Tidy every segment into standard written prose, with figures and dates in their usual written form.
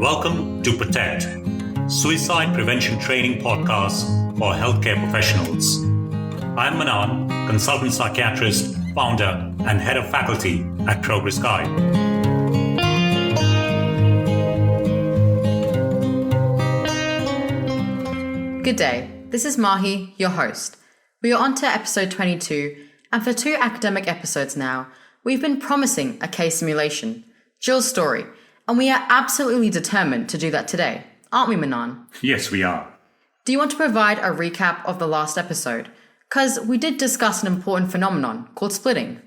Welcome to Protect, Suicide Prevention Training Podcast for Healthcare Professionals. I'm Manan, consultant psychiatrist, founder, and head of faculty at Progress Guide. Good day, this is Mahi, your host. We are on to episode 22, and for 2 academic episodes now, we've been promising a case simulation, Jill's story, and we are absolutely determined to do that today, aren't we, Manan? Yes, we are. Do you want to provide a recap of the last episode? Because we did discuss an important phenomenon called splitting.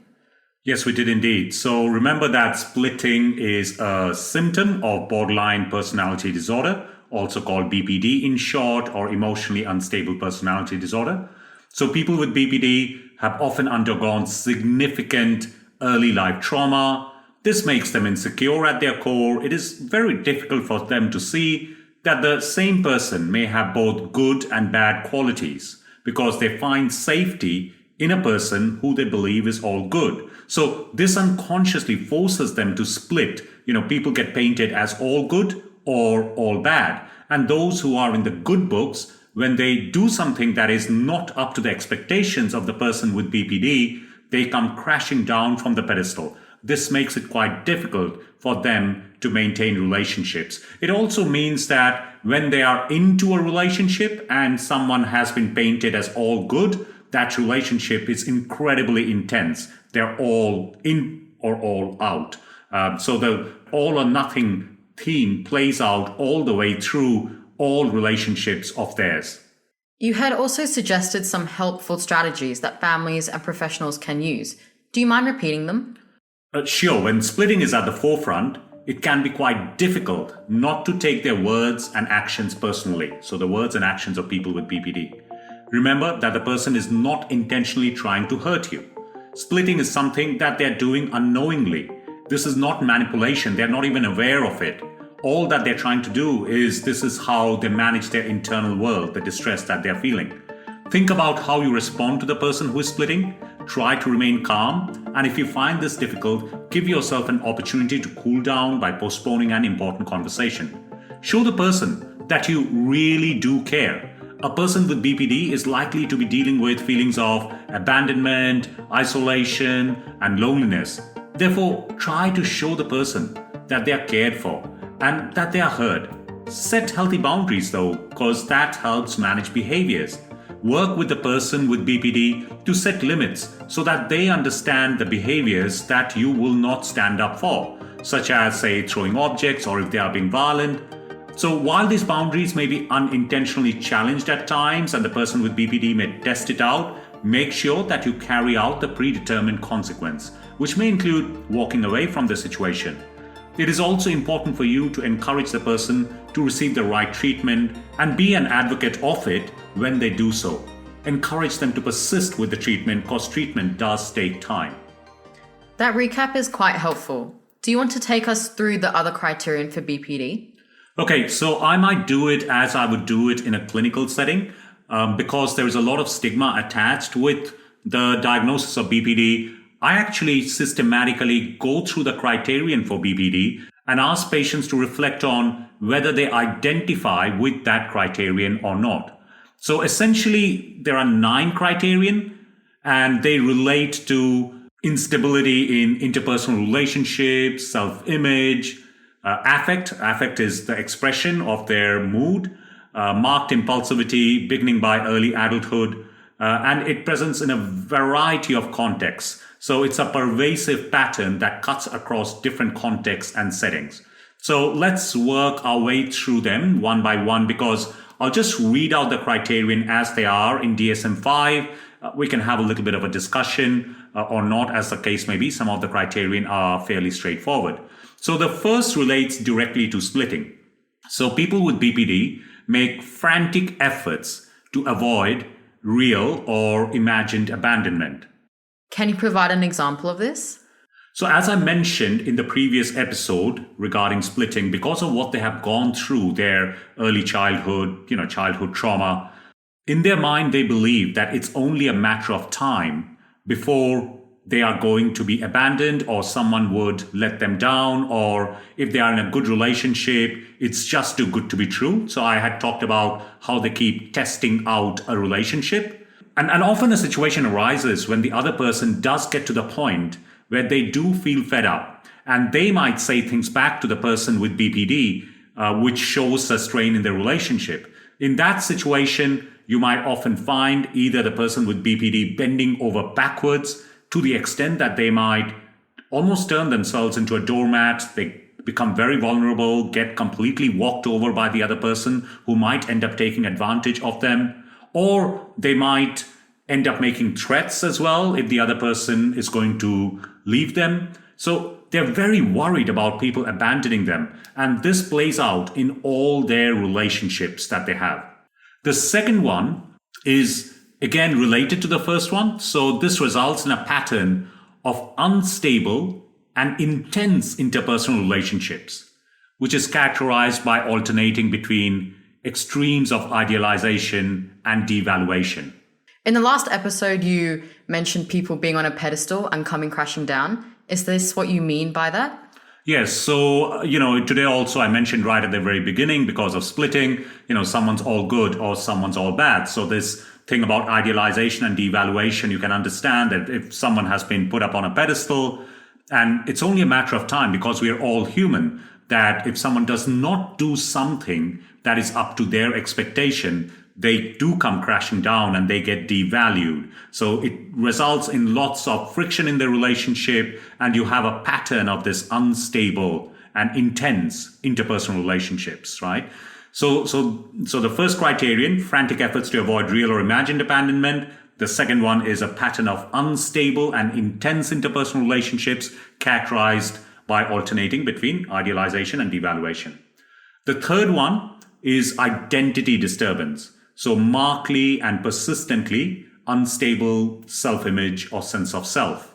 Yes, we did indeed. So remember that splitting is a symptom of borderline personality disorder, also called BPD in short, or emotionally unstable personality disorder. So people with BPD have often undergone significant early life trauma. This makes them insecure at their core. It is very difficult for them to see that the same person may have both good and bad qualities because they find safety in a person who they believe is all good. So this unconsciously forces them to split. People get painted as all good or all bad. And those who are in the good books, when they do something that is not up to the expectations of the person with BPD, they come crashing down from the pedestal. This makes it quite difficult for them to maintain relationships. It also means that when they are into a relationship and someone has been painted as all good, that relationship is incredibly intense. They're all in or all out. So the all or nothing theme plays out all the way through all relationships of theirs. You had also suggested some helpful strategies that families and professionals can use. Do you mind repeating them? Sure, when splitting is at the forefront, it can be quite difficult not to take their words and actions personally. So the words and actions of people with BPD. Remember that the person is not intentionally trying to hurt you. Splitting is something that they're doing unknowingly. This is not manipulation. They're not even aware of it. All that they're trying to do is this is how they manage their internal world, the distress that they're feeling. Think about how you respond to the person who is splitting. Try to remain calm, and if you find this difficult, give yourself an opportunity to cool down by postponing an important conversation. Show the person that you really do care. A person with BPD is likely to be dealing with feelings of abandonment, isolation, and loneliness. Therefore, try to show the person that they are cared for and that they are heard. Set healthy boundaries though, because that helps manage behaviors. Work with the person with BPD to set limits so that they understand the behaviors that you will not stand up for, such as, say, throwing objects or if they are being violent. So while these boundaries may be unintentionally challenged at times and the person with BPD may test it out, make sure that you carry out the predetermined consequence, which may include walking away from the situation. It is also important for you to encourage the person to receive the right treatment and be an advocate of it when they do so. Encourage them to persist with the treatment because treatment does take time. That recap is quite helpful. Do you want to take us through the other criterion for BPD? Okay, so I might do it as I would do it in a clinical setting because there is a lot of stigma attached with the diagnosis of BPD. I actually systematically go through the criterion for BPD and ask patients to reflect on whether they identify with that criterion or not. So essentially, there are 9 criterion and they relate to instability in interpersonal relationships, self-image, affect. Affect is the expression of their mood, marked impulsivity beginning by early adulthood, and it presents in a variety of contexts. So it's a pervasive pattern that cuts across different contexts and settings. So let's work our way through them one by one because I'll just read out the criterion as they are in DSM-5. We can have a little bit of a discussion or not, as the case may be. Some of the criterion are fairly straightforward. So the first relates directly to splitting. So people with BPD make frantic efforts to avoid real or imagined abandonment. Can you provide an example of this? So as I mentioned in the previous episode regarding splitting, because of what they have gone through, their early childhood, childhood trauma, in their mind, they believe that it's only a matter of time before they are going to be abandoned or someone would let them down, or if they are in a good relationship, it's just too good to be true. So I had talked about how they keep testing out a relationship. And often a situation arises when the other person does get to the point where they do feel fed up, and they might say things back to the person with BPD, which shows a strain in the relationship. In that situation, you might often find either the person with BPD bending over backwards to the extent that they might almost turn themselves into a doormat. They become very vulnerable, get completely walked over by the other person who might end up taking advantage of them. Or they might end up making threats as well if the other person is going to leave them. So they're very worried about people abandoning them. And this plays out in all their relationships that they have. The second one is again related to the first one. So this results in a pattern of unstable and intense interpersonal relationships, which is characterized by alternating between extremes of idealization and devaluation. In the last episode, you mentioned people being on a pedestal and coming crashing down. Is this what you mean by that? Yes. So, today also I mentioned right at the very beginning, because of splitting, someone's all good or someone's all bad. So this thing about idealization and devaluation, you can understand that if someone has been put up on a pedestal, and it's only a matter of time, because we are all human, that if someone does not do something that is up to their expectation, they do come crashing down and they get devalued. So it results in lots of friction in the relationship, and you have a pattern of this unstable and intense interpersonal relationships, right? So the first criterion, frantic efforts to avoid real or imagined abandonment. The second one is a pattern of unstable and intense interpersonal relationships characterized by alternating between idealization and devaluation. The third one is identity disturbance. So markedly and persistently unstable self-image or sense of self.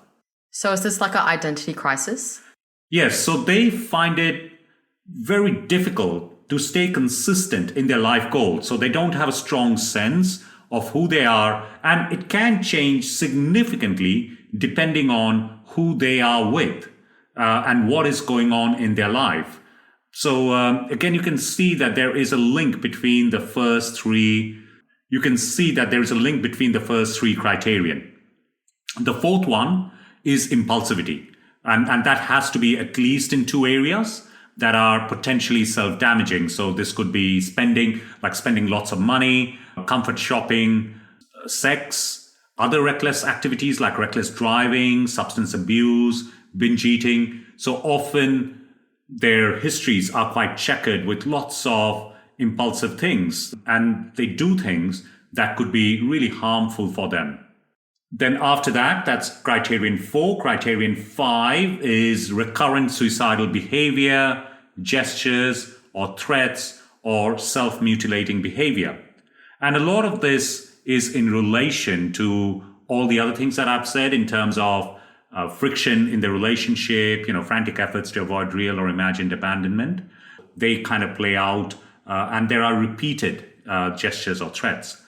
So is this like an identity crisis? Yes, so they find it very difficult to stay consistent in their life goals. So they don't have a strong sense of who they are, and it can change significantly depending on who they are with and what is going on in their life. So again, you can see that there is a link between the first three. You can see that there is a link between the first three criterion. The fourth one is impulsivity. And that has to be at least in two areas that are potentially self-damaging. So this could be spending lots of money, comfort shopping, sex, other reckless activities like reckless driving, substance abuse, binge eating. So often their histories are quite checkered with lots of impulsive things, and they do things that could be really harmful for them. Then after that, that's criterion 4. Criterion 5 is recurrent suicidal behavior, gestures or threats or self-mutilating behavior. And a lot of this is in relation to all the other things that I've said in terms of friction in the relationship, frantic efforts to avoid real or imagined abandonment. They kind of play out, and there are repeated gestures or threats.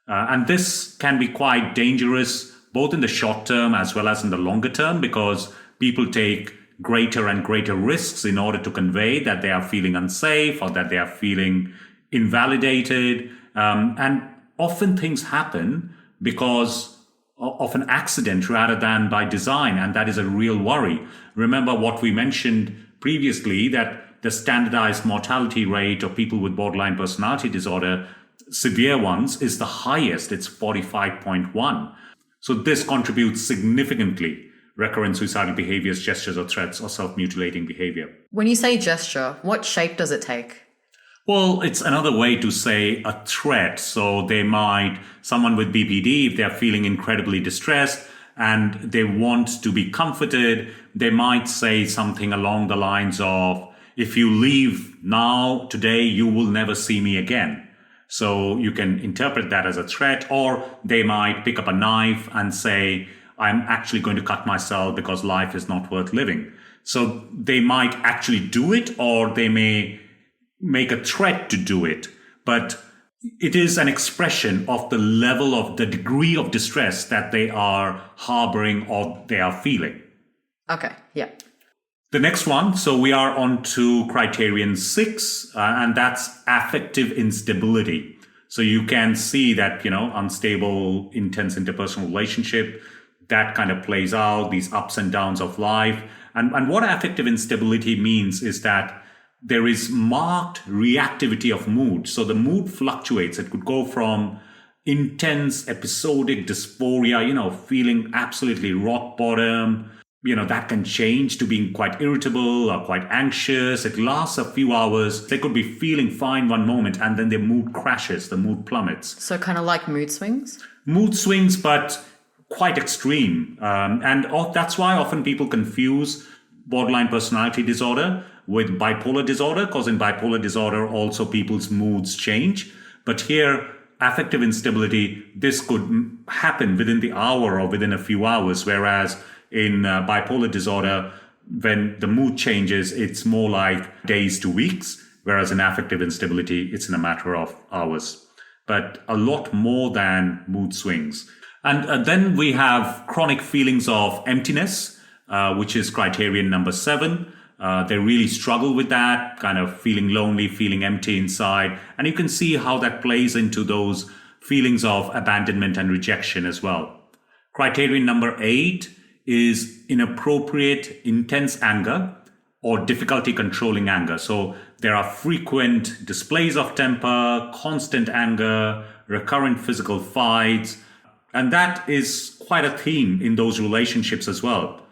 And this can be quite dangerous, both in the short term as well as in the longer term, because people take greater and greater risks in order to convey that they are feeling unsafe or that they are feeling invalidated. And often things happen because of an accident rather than by design, and that is a real worry. Remember what we mentioned previously, that the standardized mortality rate of people with borderline personality disorder, severe ones, is the highest. It's 45.1. So this contributes significantly. Recurrent suicidal behaviors, gestures or threats, or self-mutilating behavior. When you say gesture, what shape does it take? Well, it's another way to say a threat. So someone with BPD, if they're feeling incredibly distressed and they want to be comforted, they might say something along the lines of, if you leave now, today, you will never see me again. So you can interpret that as a threat, or they might pick up a knife and say, I'm actually going to cut myself because life is not worth living. So they might actually do it, or they may make a threat to do it. But It is an expression of the level of the degree of distress that they are harboring or they are feeling. Okay, yeah. The next one, so we are on to criterion 6, and that's affective instability. So you can see that, unstable, intense interpersonal relationship, that kind of plays out, these ups and downs of life. And what affective instability means is that there is marked reactivity of mood. So the mood fluctuates. It could go from intense episodic dysphoria, feeling absolutely rock bottom. That can change to being quite irritable or quite anxious. It lasts a few hours. They could be feeling fine one moment and then their mood crashes, the mood plummets. So kind of like mood swings? Mood swings, but quite extreme. That's why often people confuse borderline personality disorder with bipolar disorder, because in bipolar disorder also people's moods change. But here, affective instability, this could happen within the hour or within a few hours, whereas in bipolar disorder, when the mood changes, it's more like days to weeks, whereas in affective instability, it's in a matter of hours. But a lot more than mood swings. And then we have chronic feelings of emptiness, which is criterion number 7. They really struggle with that, kind of feeling lonely, feeling empty inside. And you can see how that plays into those feelings of abandonment and rejection as well. Criterion number 8 is inappropriate, intense anger or difficulty controlling anger. So there are frequent displays of temper, constant anger, recurrent physical fights. And that is quite a theme in those relationships as well.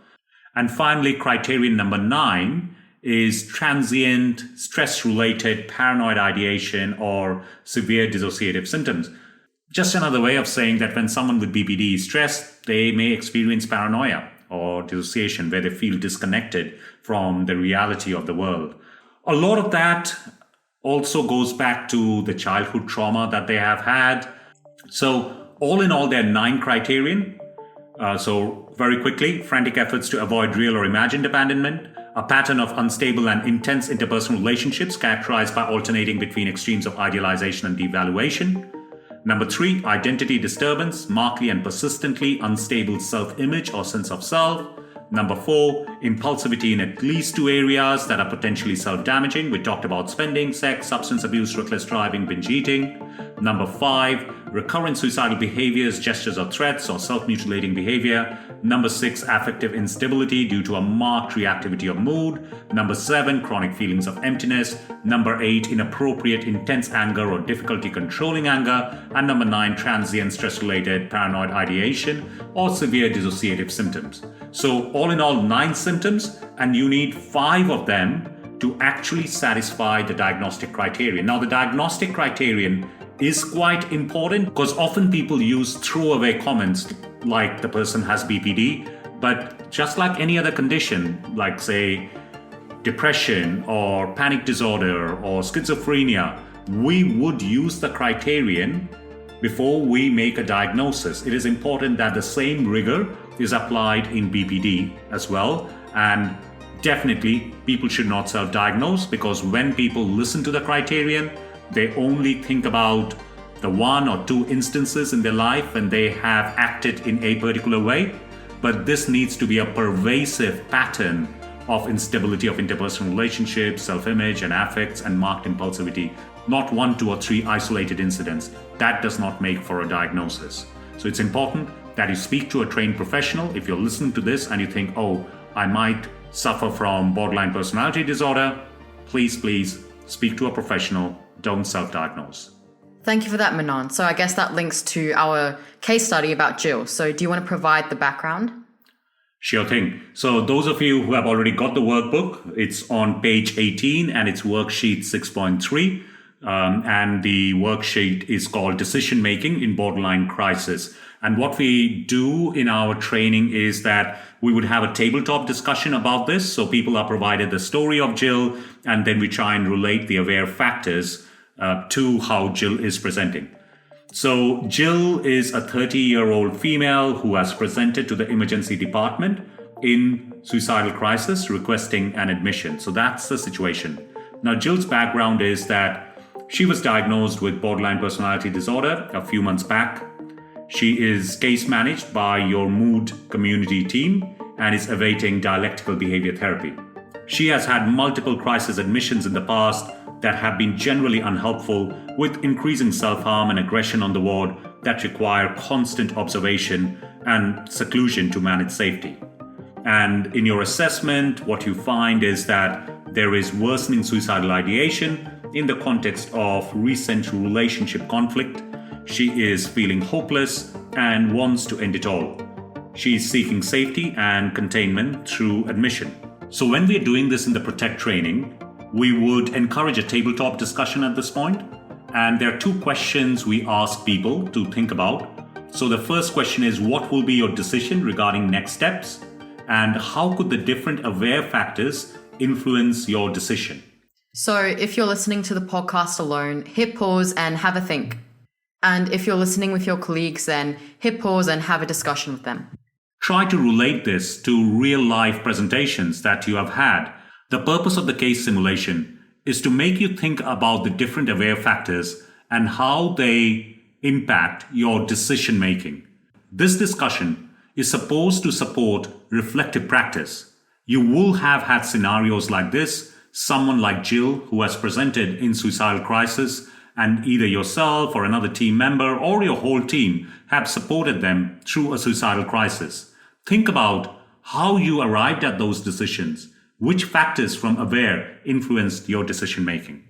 And finally, criterion number 9 is transient, stress-related paranoid ideation or severe dissociative symptoms. Just another way of saying that when someone with BPD is stressed, they may experience paranoia or dissociation where they feel disconnected from the reality of the world. A lot of that also goes back to the childhood trauma that they have had. So all in all, there are 9 criterion. So very quickly, frantic efforts to avoid real or imagined abandonment, a pattern of unstable and intense interpersonal relationships characterized by alternating between extremes of idealization and devaluation. Number 3, identity disturbance, markedly and persistently unstable self-image or sense of self. Number 4, impulsivity in at least 2 areas that are potentially self-damaging. We talked about spending, sex, substance abuse, reckless driving, binge eating. Number 5, recurrent suicidal behaviors, gestures or threats, or self-mutilating behavior. Number 6, affective instability due to a marked reactivity of mood. Number 7, chronic feelings of emptiness. Number 8, inappropriate, intense anger or difficulty controlling anger. And number 9, transient stress-related paranoid ideation or severe dissociative symptoms. So all in all, 9 symptoms, and you need 5 of them to actually satisfy the diagnostic criterion. Now, the diagnostic criterion is quite important because often people use throwaway comments like the person has BPD, but just like any other condition, like say depression or panic disorder or schizophrenia, we would use the criterion before we make a diagnosis. It is important that the same rigor is applied in BPD as well. And definitely people should not self-diagnose, because when people listen to the criterion, they only think about the 1 or 2 instances in their life when they have acted in a particular way. But this needs to be a pervasive pattern of instability of interpersonal relationships, self-image and affects, and marked impulsivity, not 1, 2, or 3 isolated incidents. That does not make for a diagnosis. So it's important that you speak to a trained professional. If you're listening to this and you think, oh, I might suffer from borderline personality disorder, please speak to a professional. Don't self-diagnose. Thank you for that, Manon. So I guess that links to our case study about Jill. So do you want to provide the background? Sure thing. So those of you who have already got the workbook, it's on page 18 and it's worksheet 6.3. And the worksheet is called Decision Making in Borderline Crisis. And what we do in our training is that we would have a tabletop discussion about this. So people are provided the story of Jill, and then we try and relate the aware factors to how Jill is presenting. So Jill is a 30-year-old female who has presented to the emergency department in suicidal crisis requesting an admission. So that's the situation. Now, Jill's background is that She was diagnosed with borderline personality disorder a few months back. She is case managed by your mood community team and is awaiting dialectical behavior therapy. She has had multiple crisis admissions in the past that have been generally unhelpful, with increasing self-harm and aggression on the ward that require constant observation and seclusion to manage safety. And in your assessment, what you find is that there is worsening suicidal ideation in the context of recent relationship conflict. She is feeling hopeless and wants to end it all. She is seeking safety and containment through admission. So when we are doing this in the Protect training, we would encourage a tabletop discussion at this point. And there are two questions we ask people to think about. So the first question is, what will be your decision regarding next steps? And how could the different aware factors influence your decision? So if you're listening to the podcast alone, hit pause and have a think. And if you're listening with your colleagues, then hit pause and have a discussion with them. Try to relate this to real-life presentations that you have had. The purpose of the case simulation is to make you think about the different aware factors and how they impact your decision-making. This discussion is supposed to support reflective practice. You will have had scenarios like this, someone like Jill who has presented in suicidal crisis, and either yourself or another team member or your whole team have supported them through a suicidal crisis. Think about how you arrived at those decisions. Which factors from aware influenced your decision making?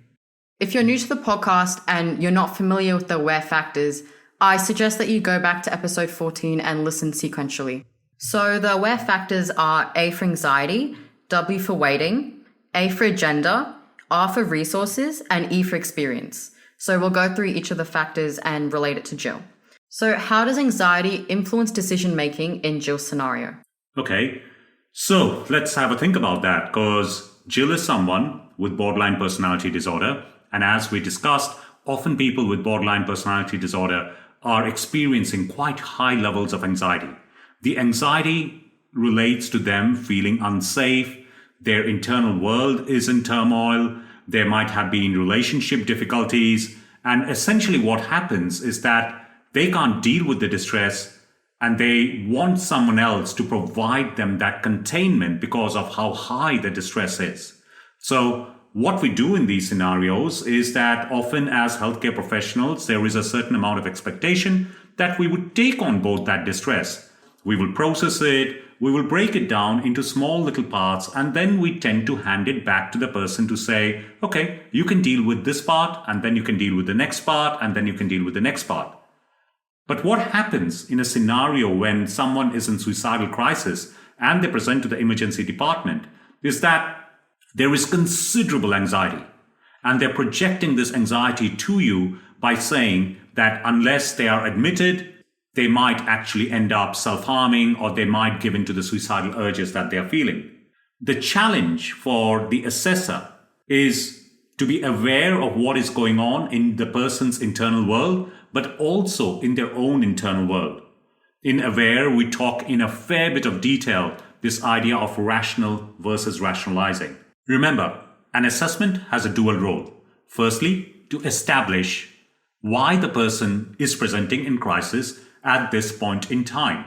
If you're new to the podcast and you're not familiar with the aware factors, I suggest that you go back to episode 14 and listen sequentially. So the aware factors are A for anxiety, W for waiting, A for agenda, R for resources, and E for experience. So we'll go through each of the factors and relate it to Jill. So how does anxiety influence decision making in Jill's scenario? Okay, so let's have a think about that, because Jill is someone with borderline personality disorder. And as we discussed, often people with borderline personality disorder are experiencing quite high levels of anxiety. The anxiety relates to them feeling unsafe. Their internal world is in turmoil. There might have been relationship difficulties. And essentially what happens is that they can't deal with the distress and they want someone else to provide them that containment because of how high the distress is. So what we do in these scenarios is that often as healthcare professionals, there is a certain amount of expectation that we would take on board that distress. We will process it, we will break it down into small little parts, and then we tend to hand it back to the person to say, okay, you can deal with this part, and then you can deal with the next part, and then you can deal with the next part. But what happens in a scenario when someone is in suicidal crisis and they present to the emergency department is that there is considerable anxiety, and they're projecting this anxiety to you by saying that unless they are admitted, they might actually end up self-harming or they might give in to the suicidal urges that they're feeling. The challenge for the assessor is to be aware of what is going on in the person's internal world, but also in their own internal world. In Aware, we talk in a fair bit of detail this idea of rational versus rationalizing. Remember, an assessment has a dual role. Firstly, to establish why the person is presenting in crisis at this point in time.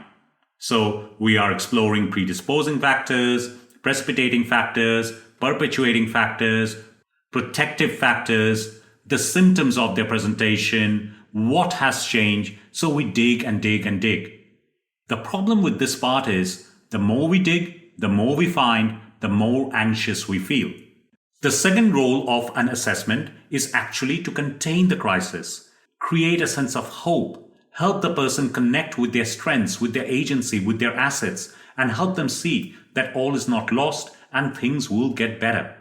So we are exploring predisposing factors, precipitating factors, perpetuating factors, protective factors, the symptoms of their presentation, what has changed. So we dig and dig and dig. The problem with this part is the more we dig, the more we find, the more anxious we feel. The second role of an assessment is actually to contain the crisis, create a sense of hope, help the person connect with their strengths, with their agency, with their assets, and help them see that all is not lost and things will get better.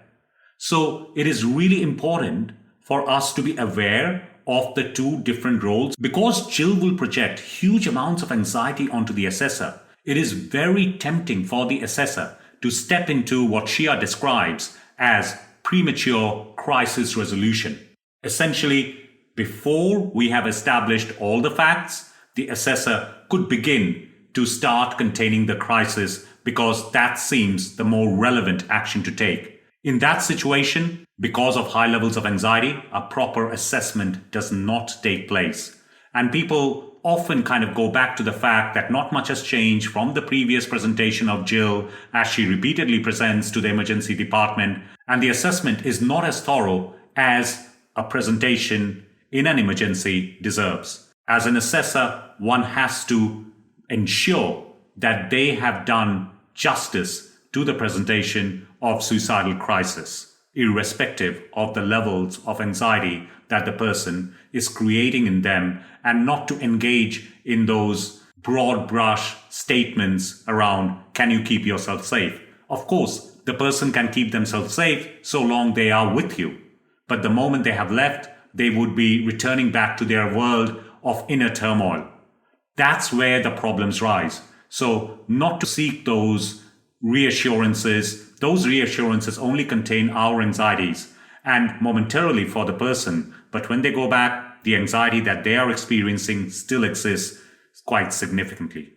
So it is really important for us to be aware of the two different roles. Because Jill will project huge amounts of anxiety onto the assessor, it is very tempting for the assessor to step into what Shia describes as premature crisis resolution. Essentially, before we have established all the facts, the assessor could begin to start containing the crisis because that seems the more relevant action to take. In that situation, because of high levels of anxiety, a proper assessment does not take place. And people often kind of go back to the fact that not much has changed from the previous presentation of Jill as she repeatedly presents to the emergency department, and the assessment is not as thorough as a presentation in an emergency deserves. As an assessor, one has to ensure that they have done justice to the presentation of suicidal crisis, irrespective of the levels of anxiety that the person is creating in them, and not to engage in those broad brush statements around, can you keep yourself safe? Of course, the person can keep themselves safe so long they are with you. But the moment they have left, they would be returning back to their world of inner turmoil. That's where the problems rise. So not to seek those reassurances only contain our anxieties and momentarily for the person. But when they go back, the anxiety that they are experiencing still exists quite significantly.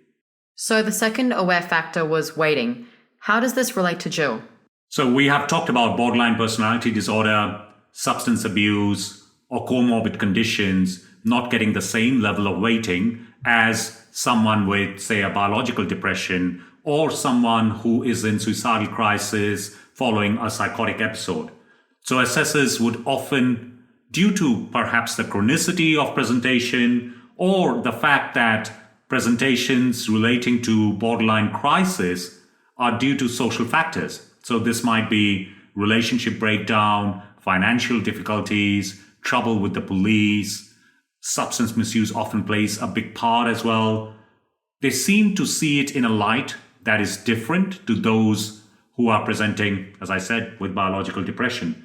So the second aware factor was waiting. How does this relate to Jill? So we have talked about borderline personality disorder, substance abuse, or comorbid conditions not getting the same level of weighting as someone with, say, a biological depression or someone who is in suicidal crisis following a psychotic episode. So assessors would often, due to perhaps the chronicity of presentation or the fact that presentations relating to borderline crisis are due to social factors. So this might be relationship breakdown, financial difficulties, trouble with the police, substance misuse often plays a big part as well. They seem to see it in a light that is different to those who are presenting, as I said, with biological depression.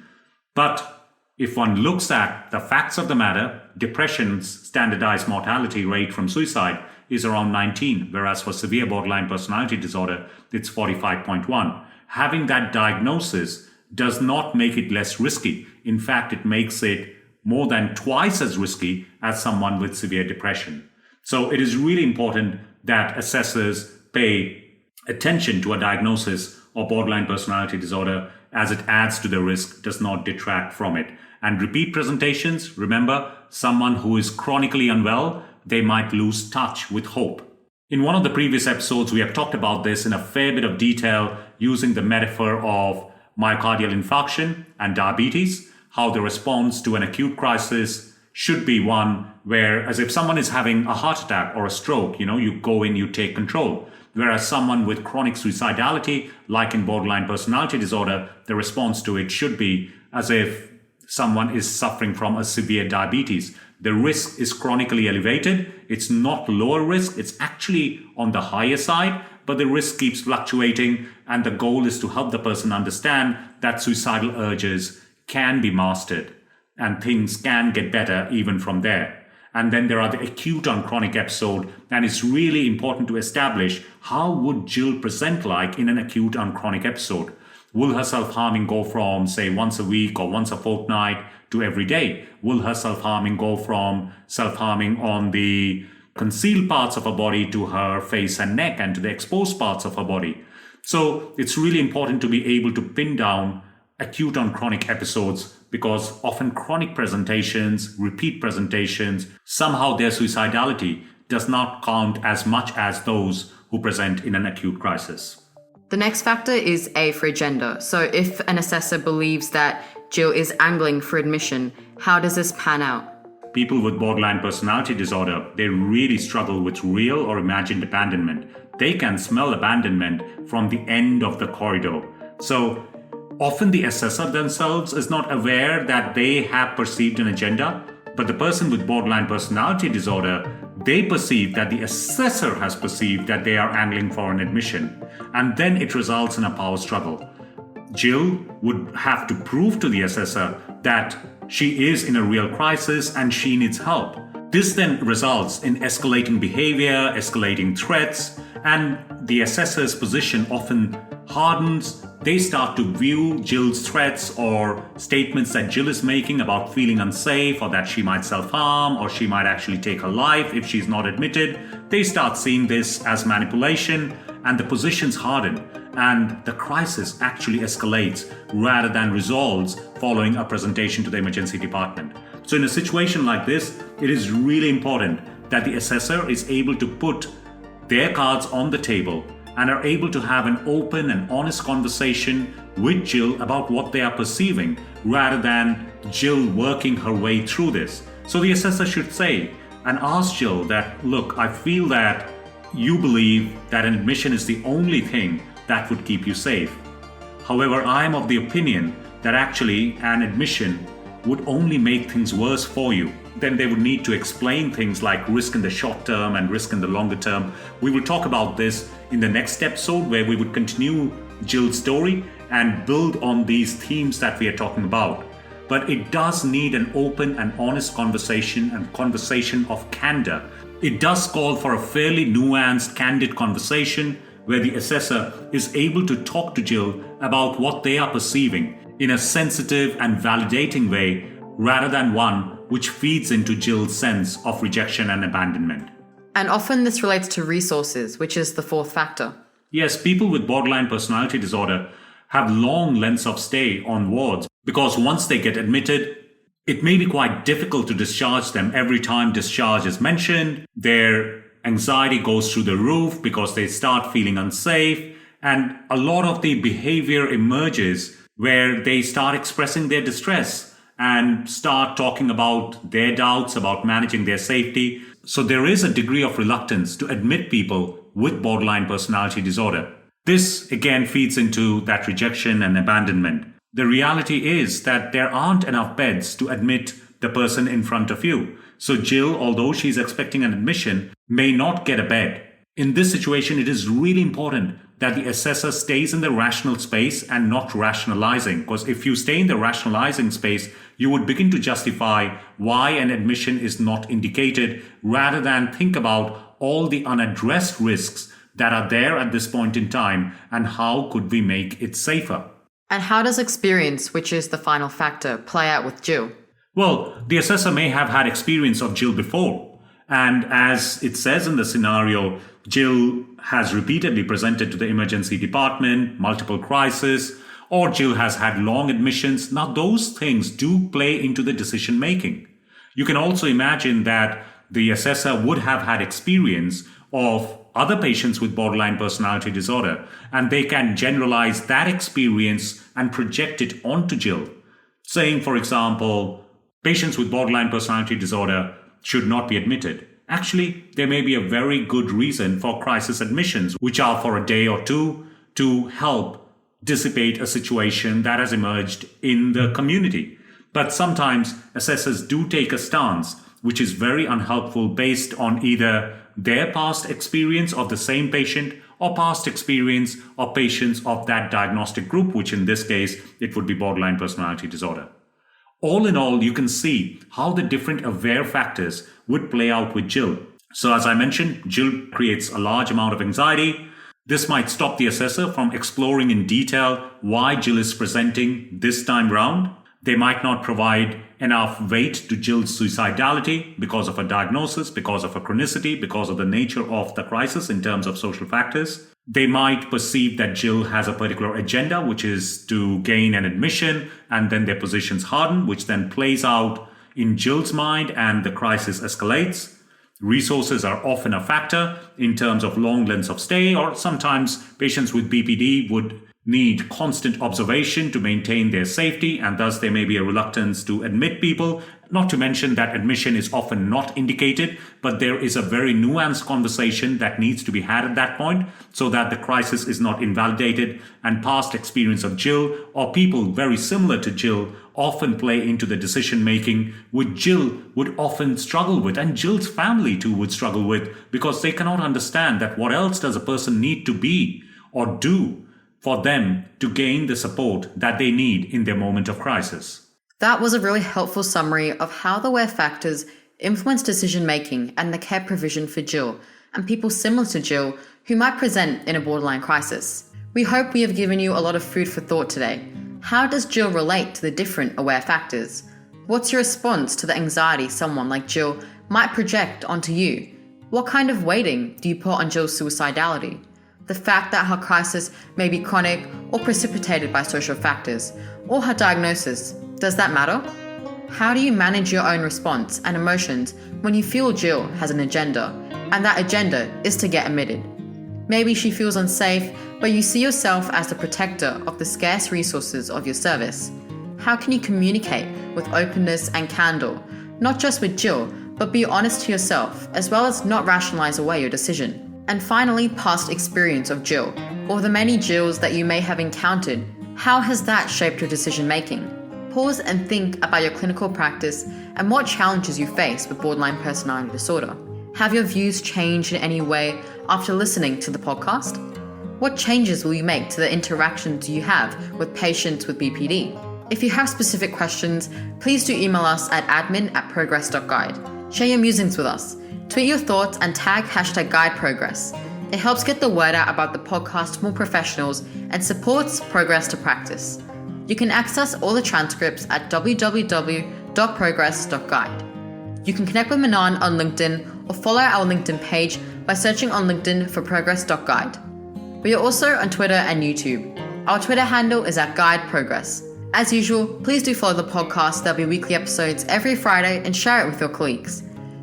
But if one looks at the facts of the matter, depression's standardized mortality rate from suicide is around 19, whereas for severe borderline personality disorder, it's 45.1. Having that diagnosis does not make it less risky. In fact, it makes it more than twice as risky as someone with severe depression. So it is really important that assessors pay attention to a diagnosis of borderline personality disorder, as it adds to the risk, does not detract from it. And repeat presentations, remember, someone who is chronically unwell, they might lose touch with hope. In one of the previous episodes, we have talked about this in a fair bit of detail using the metaphor of myocardial infarction and diabetes, how the response to an acute crisis should be one where, as if someone is having a heart attack or a stroke, you go in, you take control. Whereas someone with chronic suicidality, like in borderline personality disorder, the response to it should be as if someone is suffering from a severe diabetes. The risk is chronically elevated. It's not lower risk. It's actually on the higher side, but the risk keeps fluctuating. And the goal is to help the person understand that suicidal urges can be mastered and things can get better even from there. And then there are the acute on chronic episode, and it's really important to establish how would Jill present like in an acute on chronic episode. Will her self-harming go from, say, once a week or once a fortnight to every day? Will her self-harming go from self-harming on the concealed parts of her body to her face and neck and to the exposed parts of her body? So it's really important to be able to pin down acute on chronic episodes, because often chronic presentations, repeat presentations, somehow their suicidality does not count as much as those who present in an acute crisis. The next factor is A for agenda. So if an assessor believes that Jill is angling for admission, how does this pan out? People with borderline personality disorder, they really struggle with real or imagined abandonment. They can smell abandonment from the end of the corridor. So often the assessor themselves is not aware that they have perceived an agenda, but the person with borderline personality disorder, they perceive that the assessor has perceived that they are angling for an admission, and then it results in a power struggle. Jill would have to prove to the assessor that she is in a real crisis and she needs help. This then results in escalating behavior, escalating threats, and the assessor's position often hardens. They start to view Jill's threats or statements that Jill is making about feeling unsafe or that she might self-harm or she might actually take her life if she's not admitted. They start seeing this as manipulation, and the positions harden, and the crisis actually escalates rather than resolves following a presentation to the emergency department. So in a situation like this, it is really important that the assessor is able to put their cards on the table and are able to have an open and honest conversation with Jill about what they are perceiving, rather than Jill working her way through this. So the assessor should say and ask Jill that, look, I feel that you believe that an admission is the only thing that would keep you safe. However, I am of the opinion that actually an admission would only make things worse for you. Then they would need to explain things like risk in the short term and risk in the longer term. We will talk about this in the next episode, where we would continue Jill's story and build on these themes that we are talking about. But it does need an open and honest conversation, and conversation of candor. It does call for a fairly nuanced, candid conversation where the assessor is able to talk to Jill about what they are perceiving in a sensitive and validating way, rather than one which feeds into Jill's sense of rejection and abandonment. And often this relates to resources, which is the fourth factor. Yes, people with borderline personality disorder have long lengths of stay on wards, because once they get admitted, it may be quite difficult to discharge them. Every time discharge is mentioned, their anxiety goes through the roof because they start feeling unsafe, and a lot of the behavior emerges where they start expressing their distress and start talking about their doubts about managing their safety. So there is a degree of reluctance to admit people with borderline personality disorder. This again feeds into that rejection and abandonment. The reality is that there aren't enough beds to admit the person in front of you. So Jill, although she's expecting an admission, may not get a bed. In this situation, it is really important that the assessor stays in the rational space and not rationalizing. Because if you stay in the rationalizing space, you would begin to justify why an admission is not indicated, rather than think about all the unaddressed risks that are there at this point in time and how could we make it safer. And how does experience, which is the final factor, play out with Jill? Well, the assessor may have had experience of Jill before. And as it says in the scenario, Jill has repeatedly presented to the emergency department, multiple crises, or Jill has had long admissions. Now, those things do play into the decision making. You can also imagine that the assessor would have had experience of other patients with borderline personality disorder, and they can generalize that experience and project it onto Jill, saying, for example, patients with borderline personality disorder should not be admitted. Actually, there may be a very good reason for crisis admissions, which are for a day or two, to help dissipate a situation that has emerged in the community. But sometimes assessors do take a stance which is very unhelpful, based on either their past experience of the same patient or past experience of patients of that diagnostic group, which in this case, it would be borderline personality disorder. All in all, you can see how the different aware factors would play out with Jill. So as I mentioned, Jill creates a large amount of anxiety. This might stop the assessor from exploring in detail why Jill is presenting this time round. They might not provide enough weight to Jill's suicidality because of a diagnosis, because of a chronicity, because of the nature of the crisis in terms of social factors. They might perceive that Jill has a particular agenda, which is to gain an admission, and then their positions harden, which then plays out in Jill's mind and the crisis escalates. Resources are often a factor in terms of long lengths of stay, or sometimes patients with BPD would need constant observation to maintain their safety, and thus there may be a reluctance to admit people. Not to mention that admission is often not indicated, but there is a very nuanced conversation that needs to be had at that point so that the crisis is not invalidated, and past experience of Jill or people very similar to Jill often play into the decision making, which Jill would often struggle with, and Jill's family too would struggle with, because they cannot understand that what else does a person need to be or do for them to gain the support that they need in their moment of crisis. That was a really helpful summary of how the aware factors influence decision-making and the care provision for Jill and people similar to Jill who might present in a borderline crisis. We hope we have given you a lot of food for thought today. How does Jill relate to the different aware factors? What's your response to the anxiety someone like Jill might project onto you? What kind of weighting do you put on Jill's suicidality? The fact that her crisis may be chronic or precipitated by social factors, or her diagnosis, does that matter? How do you manage your own response and emotions when you feel Jill has an agenda, and that agenda is to get admitted? Maybe she feels unsafe, but you see yourself as the protector of the scarce resources of your service. How can you communicate with openness and candor, not just with Jill, but be honest to yourself, as well as not rationalize away your decision? And finally, past experience of Jill, or the many Jills that you may have encountered. How has that shaped your decision making? Pause and think about your clinical practice and what challenges you face with borderline personality disorder. Have your views changed in any way after listening to the podcast? What changes will you make to the interactions you have with patients with BPD? If you have specific questions, please do email us at admin@progress.guide. Share your musings with us. Tweet your thoughts and tag #GuideProgress. It helps get the word out about the podcast to more professionals and supports progress to practice. You can access all the transcripts at www.progress.guide. You can connect with Manan on LinkedIn or follow our LinkedIn page by searching on LinkedIn for progress.guide. We are also on Twitter and YouTube. Our Twitter handle is @GuideProgress. As usual, please do follow the podcast. There'll be weekly episodes every Friday and share it with your colleagues.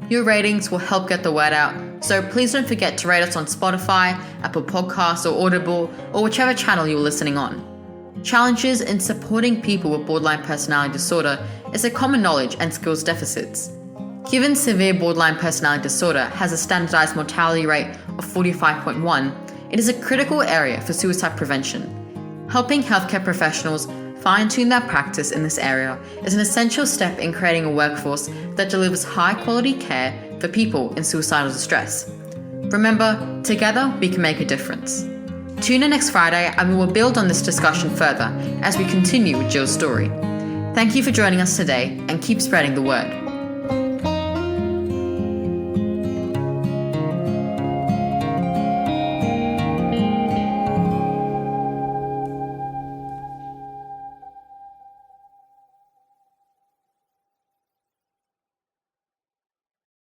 Your ratings will help get the word out, so please don't forget to rate us on Spotify, Apple Podcasts, or Audible, or whichever channel you're listening on. Challenges in supporting people with borderline personality disorder is a common knowledge and skills deficits. Given severe borderline personality disorder has a standardized mortality rate of 45.1, it is a critical area for suicide prevention. Helping healthcare professionals fine-tune their practice in this area is an essential step in creating a workforce that delivers high-quality care for people in suicidal distress. Remember, together we can make a difference. Tune in next Friday and we will build on this discussion further as we continue with Jill's story. Thank you for joining us today and keep spreading the word.